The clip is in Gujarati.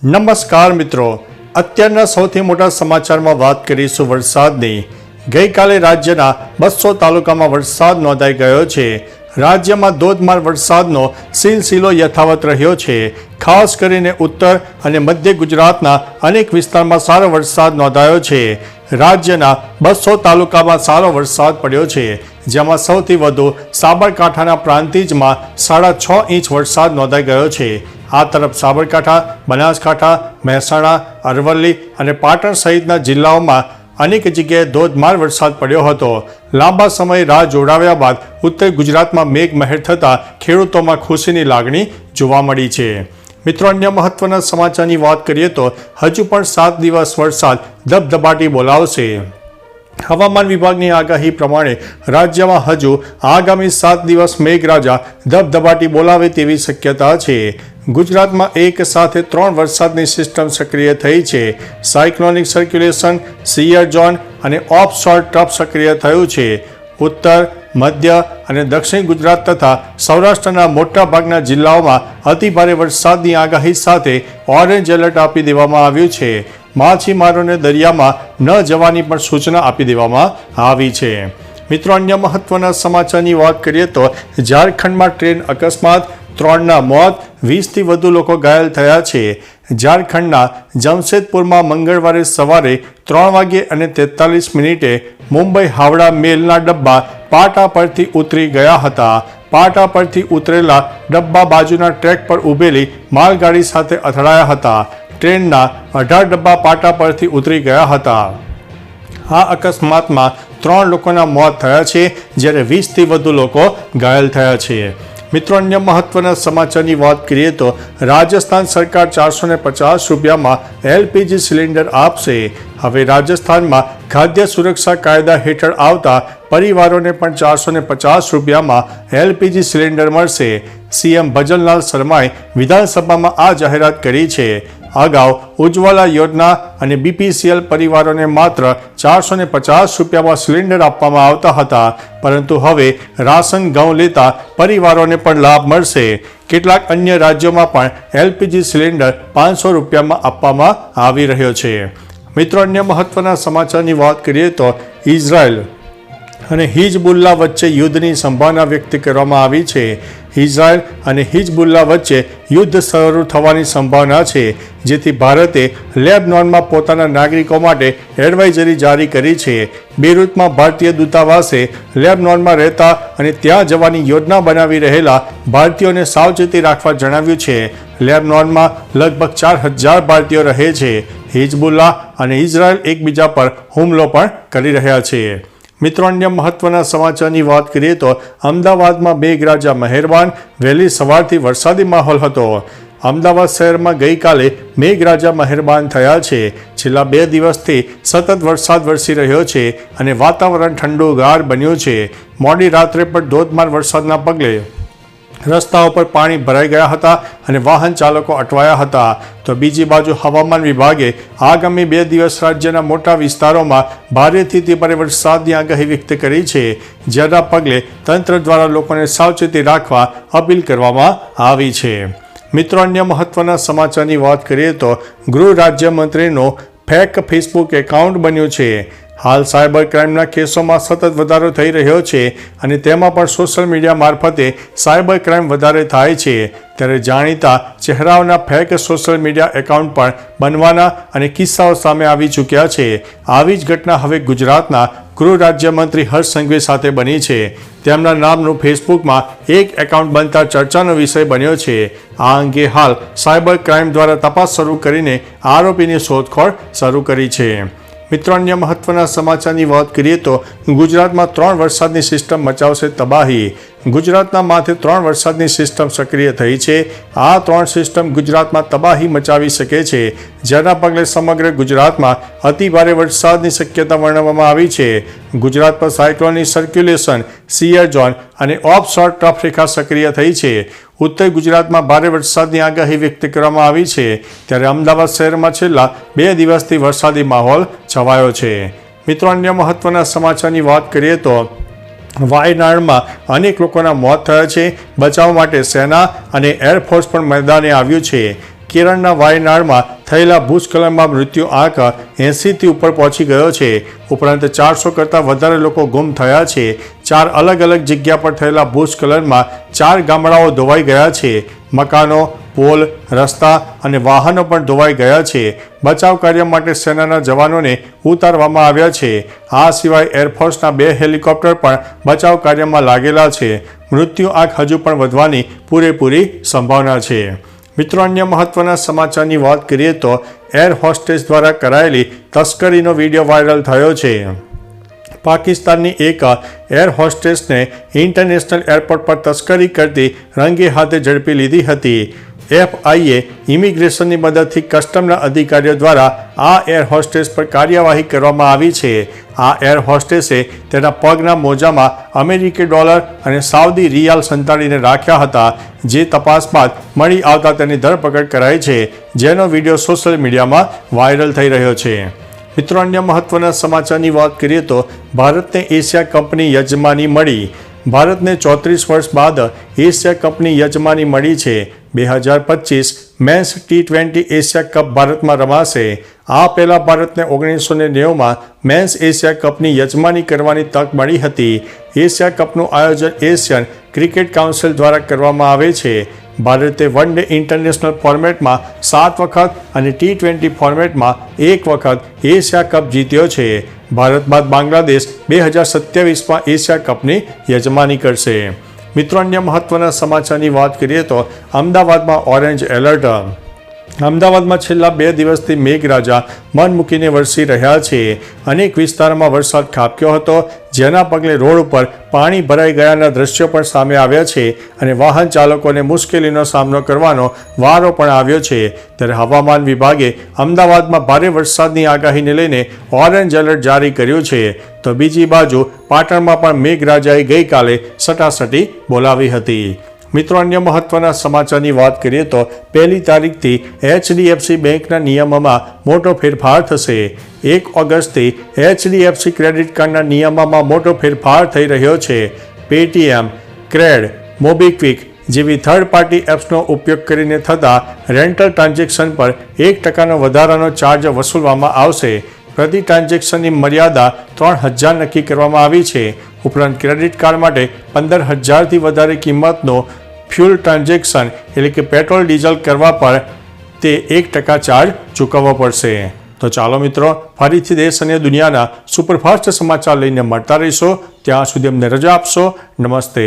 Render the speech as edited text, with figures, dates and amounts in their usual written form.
નમસ્કાર મિત્રો, અત્યારના સૌથી મોટા સમાચારમાં વાત કરીશું વરસાદની। ગઈકાલે રાજ્યના 200 તાલુકામાં વરસાદ નોંધાઈ ગયો છે। રાજ્યમાં ધોધમાર વરસાદનો સિલસિલો યથાવત રહ્યો છે। ખાસ કરીને ઉત્તર અને મધ્ય ગુજરાતના અનેક વિસ્તારમાં સારો વરસાદ નોંધાયો છે। રાજ્યના 200 તાલુકામાં સારો વરસાદ પડ્યો છે, જેમાં સૌથી વધુ સાબરકાંઠાના પ્રાંતિજમાં 6.5 ઇંચ વરસાદ નોંધાઈ ગયો છે। આ તરફ સાબરકાંઠા, બનાસકાંઠા, મહેસાણા, અરવલ્લી અને પાટણ સહિતના જિલ્લાઓમાં અનેક જગ્યાએ ધોધમાર વરસાદ પડ્યો હતો। લાંબા સમય રાહ જોડાવ્યા બાદ ઉત્તર ગુજરાતમાં મેઘમહેર થતાં ખેડૂતોમાં ખુશીની લાગણી જોવા મળી છે। મિત્રો, અન્ય મહત્વના સમાચારની વાત કરીએ તો હજુ પણ 7 દિવસ વરસાદ ધબધબાટી બોલાવશે। હવામાન વિભાગની આગાહી પ્રમાણે રાજ્યમાં હજુ આગામી 7 દિવસ મેઘરાજા ધબધબાટી બોલાવે તેવી શક્યતા છે। ગુજરાતમાં એક સાથે 3 વરસાદની સિસ્ટમ સક્રિય થઈ છે। સાયક્લોનિક સર્ક્યુલેશન, સિયર ઝોન અને ઓફશોર ટ્રફ સક્રિય થયું છે। ઉત્તર, મધ્ય અને દક્ષિણ ગુજરાત તથા સૌરાષ્ટ્રના મોટાભાગના જિલ્લાઓમાં અતિભારે વરસાદની આગાહી સાથે ઓરેન્જ એલર્ટ આપી દેવામાં આવ્યું છે। માછીમારોને દરિયામાં ન જવાની પણ સૂચના આપી દેવામાં આવી છે। મિત્રો, અન્ય મહત્વના સમાચારની વાત કરીએ તો ઝારખંડમાં ટ્રેન અકસ્માત, 3ના મોત, 20થી વધુ લોકો ઘાયલ થયા છે। ઝારખંડના જમશેદપુરમાં મંગળવારે સવારે 3:43 મુંબઈ હાવડા મેલના ડબ્બા પાટા પરથી ઉતરી ગયા હતા। પાટા પરથી ઉતરેલા ડબ્બા બાજુના ટ્રેક પર ઊભેલી માલગાડી સાથે અથડાયા હતા। ટ્રેનના 18 ડબ્બા પાટા પરથી ઉતરી ગયા હતા। આ અકસ્માતમાં 3 લોકોના મોત થયા છે, જ્યારે 20થી વધુ લોકો ઘાયલ થયા છે। મિત્રો, અન્ય મહત્વના સમાચારની વાત કરીએ તો રાજસ્થાન સરકાર 450 રૂપિયામાં LPG સિલિન્ડર આપશે। હવે રાજસ્થાનમાં ખાદ્ય સુરક્ષા કાયદા હેઠળ આવતા પરિવારોને પણ 450 રૂપિયામાં LPG સિલિન્ડર મળશે। CM ભજનલાલ શર્માએ વિધાનસભામાં આ જાહેરાત કરી છે। અગાઉ ઉજ્જવલા યોજના અને BPCL પરિવારોને માત્ર 450 રૂપિયામાં સિલિન્ડર આપવામાં આવતા હતા, પરંતુ હવે રાશન ઘઉં લેતા પરિવારોને પણ લાભ મળશે। કેટલાક અન્ય રાજ્યોમાં પણ LPG સિલિન્ડર 500 રૂપિયામાં આપવામાં આવી રહ્યો છે। મિત્રો, અન્ય મહત્વના સમાચારની વાત કરીએ તો ઇઝરાયલ અને હિઝબુલ્લા વચ્ચે યુદ્ધની સંભાવના વ્યક્ત કરવામાં આવી છે। ઇઝરાયલ અને હિઝબુલ્લા વચ્ચે યુદ્ધ શરૂ થવાની સંભાવના છે, જેથી ભારતે લેબનોનમાં પોતાના નાગરિકો માટે એડવાઇઝરી જારી કરી છે। બેરૂતમાં ભારતીય દૂતાવાસે લેબનોનમાં રહેતા અને ત્યાં જવાની યોજના બનાવી રહેલા ભારતીયોને સાવચેતી રાખવા જણાવ્યું છે। લેબનોનમાં લગભગ 4000 ભારતીયો રહે છે। હિઝબુલ્લા અને ઇઝરાયલ એકબીજા પર હુમલો પણ કરી રહ્યા છે। મિત્રો, અન્ય મહત્વના સમાચારની વાત કરીએ તો અમદાવાદમાં મેઘરાજા મહેરબાન, વહેલી સવારથી વરસાદી માહોલ હતો। અમદાવાદ શહેરમાં ગઈકાલે મેઘરાજા મહેરબાન થયા છે। છેલ્લા 2 દિવસથી સતત વરસાદ વરસી રહ્યો છે અને વાતાવરણ ઠંડુગાર બન્યું છે। મોડી રાત્રે પણ ધોધમાર વરસાદના પગલે રસ્તાઓ પર પાણી ભરાઈ ગયા હતા અને વાહન ચાલકો અટવાયા હતા। તો બીજી બાજુ હવામાન વિભાગે આગામી 2 દિવસ રાજ્યના મોટા વિસ્તારોમાં ભારેથી અતિભારે વરસાદની આગાહી વ્યક્ત કરી છે, જેના પગલે તંત્ર દ્વારા લોકોને સાવચેતી રાખવા અપીલ કરવામાં આવી છે। મિત્રો, અન્ય મહત્વના સમાચારની વાત કરીએ તો ગૃહ રાજ્યમંત્રીનું ફેક ફેસબુક એકાઉન્ટ બન્યું છે। હાલ સાયબર ક્રાઇમના કેસોમાં સતત વધારો થઈ રહ્યો છે અને તેમાં પણ સોશિયલ મીડિયા મારફતે સાયબર ક્રાઇમ વધારે થાય છે। ત્યારે જાણીતા ચહેરાઓના ફેક સોશિયલ મીડિયા એકાઉન્ટ પણ બનવાના અને કિસ્સાઓ સામે આવી ચૂક્યા છે। આવી જ ઘટના હવે ગુજરાતના ગૃહ રાજ્યમંત્રી હર્ષ સંઘવી સાથે બની છે। તેમના નામનું ફેસબુકમાં એક એકાઉન્ટ બનતા ચર્ચાનો વિષય બન્યો છે। આ અંગે હાલ સાયબર ક્રાઇમ દ્વારા તપાસ શરૂ કરીને આરોપીની શોધખોળ શરૂ કરી છે। મિત્રો, અન્ય મહત્વના સમાચારની વાત કરીએ તો ગુજરાતમાં 3 વરસાદની સિસ્ટમ મચાવશે તબાહી। ગુજરાતના માથે 3 વરસાદની સિસ્ટમ સક્રિય થઈ છે। આ 3 સિસ્ટમ ગુજરાતમાં તબાહી મચાવી શકે છે, જેના પગલે સમગ્ર ગુજરાતમાં અતિભારે વરસાદની શક્યતા વર્ણવવામાં આવી છે। ગુજરાત પર સાયક્લોનિક સર્ક્યુલેશન, સિયર ઝોન અને ઓફશોર ટ્રફ રેખા સક્રિય થઈ છે। ઉત્તર ગુજરાતમાં ભારે વરસાદની આગાહી વ્યક્ત કરવામાં આવી છે, ત્યારે અમદાવાદ શહેરમાં છેલ્લા 2 દિવસથી વરસાદી માહોલ છવાયો છે। મિત્રો, અન્ય મહત્વના સમાચારની વાત કરીએ તો વાયનાડમાં અનેક લોકોના મોત થયા છે। બચાવ માટે સેના અને એરફોર્સ પણ મેદાને આવ્યું છે। કેરળના વાયનાડમાં થયેલા ભૂસ્ખલનમાં મૃત્યુ આંક 80થી ઉપર પહોંચી ગયો છે. ઉપરાંત 400 કરતાં વધારે લોકો ગુમ થયા છે. 4 અલગ અલગ જગ્યા પર થયેલા ભૂસ્ખલનમાં 4 ગામડાઓ ધોવાઈ ગયા છે. મકાનો, પોલ, રસ્તા અને વાહનો પણ ધોવાઈ ગયા છે. બચાવ કાર્ય માટે સેનાના જવાનોને ઉતારવામાં આવ્યા છે. આ સિવાય એરફોર્સના 2 હેલિકોપ્ટર પણ બચાવ કાર્યમાં લાગેલા છે. મૃત્યુ આંક હજુ પણ વધવાની પૂરેપૂરી સંભાવના છે. મિત્રો, અન્ય મહત્વના સમાચારની વાત કરીએ તો એર હોસ્ટેસ દ્વારા કરાયેલી તસ્કરીનો વિડીયો વાયરલ થયો છે. પાકિસ્તાનની એક એર હોસ્ટેસને ઇન્ટરનેશનલ એરપોર્ટ પર તસ્કરી કરતી રંગે હાથે ઝડપી લીધી હતી. FIA ઇમિગ્રેશનની મદદથી કસ્ટમના અધિકારીઓ દ્વારા આ એર હોસ્ટેસ પર કાર્યવાહી કરવામાં આવી છે. આ એર હોસ્ટેસે તેના પગના મોજામાં અમેરિકી ડોલર અને સાઉદી રિયાલ સંતાડીને રાખ્યા હતા, જે તપાસ બાદ મળી આવતા તેની ધરપકડ કરાઈ છે, જેનો વિડીયો સોશિયલ મીડિયામાં વાયરલ થઈ રહ્યો છે. મિત્રો, અન્ય મહત્વના સમાચારની વાત કરીએ તો ભારતને એશિયા કપની યજમાની મળી. ભારતને 34 વર્ષ બાદ એશિયા કપની યજમાની મળી છે. 2025 મેન્સ T20 એશિયા કપ ભારતમાં રમાશે. આ પહેલાં ભારતને 1990માં મેન્સ એશિયા કપની યજમાની કરવાની તક મળી હતી. એશિયા કપનું આયોજન એશિયન ક્રિકેટ કાઉન્સિલ દ્વારા કરવામાં આવે છે. ભારતે વન ડે ઇન્ટરનેશનલ ફોર્મેટમાં 7 વખત અને T20 ફોર્મેટમાં 1 વખત એશિયા કપ જીત્યો છે. ભારત બાદ બાંગ્લાદેશ 2027માં એશિયા કપની યજમાની કરશે. મિત્રો, અન્ય મહત્વના સમાચારની વાત કરીએ તો અમદાવાદમાં ઓરેન્જ એલર્ટ. અમદાવાદમાં છેલ્લા 2 દિવસથી મેઘરાજા મન મૂકીને વરસી રહ્યા છે. અનેક વિસ્તારોમાં વરસાદ ખાબક્યો હતો, જેના પગલે રોડ ઉપર પાણી ભરાઈ ગયાના દ્રશ્યો પણ સામે આવ્યા છે અને વાહન ચાલકોને મુશ્કેલીનો સામનો કરવાનો વારો પણ આવ્યો છે. ત્યારે હવામાન વિભાગે અમદાવાદમાં ભારે વરસાદની આગાહીને લઈને ઓરેન્જ એલર્ટ જારી કર્યું છે. તો બીજી બાજુ પાટણમાં પણ મેઘરાજાએ ગઈકાલે સટાસટી બોલાવી હતી. મિત્રો, અન્ય મહત્વના સમાચારની વાત કરીએ તો 1 તારીખથી HDFC બેંકના નિયમોમાં મોટો ફેરફાર થશે. 1 ઓગસ્ટથી HDFC ક્રેડિટ કાર્ડના નિયમોમાં મોટો ફેરફાર થઈ રહ્યો છે. પેટીએમ, ક્રેડ, મોબીક્વિક જેવી થર્ડ પાર્ટી એપ્સનો ઉપયોગ કરીને થતા રેન્ટલ ટ્રાન્ઝેક્શન પર 1% વધારાનો ચાર્જ વસૂલવામાં આવશે. પ્રતિ ટ્રાન્ઝેક્શનની મર્યાદા 3000 નક્કી કરવામાં આવી છે. ઉપરાંત ક્રેડિટ કાર્ડ માટે 15000થી વધારે કિંમતનો ફ્યુલ ટ્રાન્ઝેક્શન એટલે કે પેટ્રોલ ડીઝલ કરવા પર તે 1% ચાર્જ ચૂકવવો પડશે. તો ચાલો મિત્રો, ફરીથી દેશ અને દુનિયાના સુપરફાસ્ટ સમાચાર લઈને મળતા રહીશો. ત્યાં સુધી અમને રજા આપશો. નમસ્તે.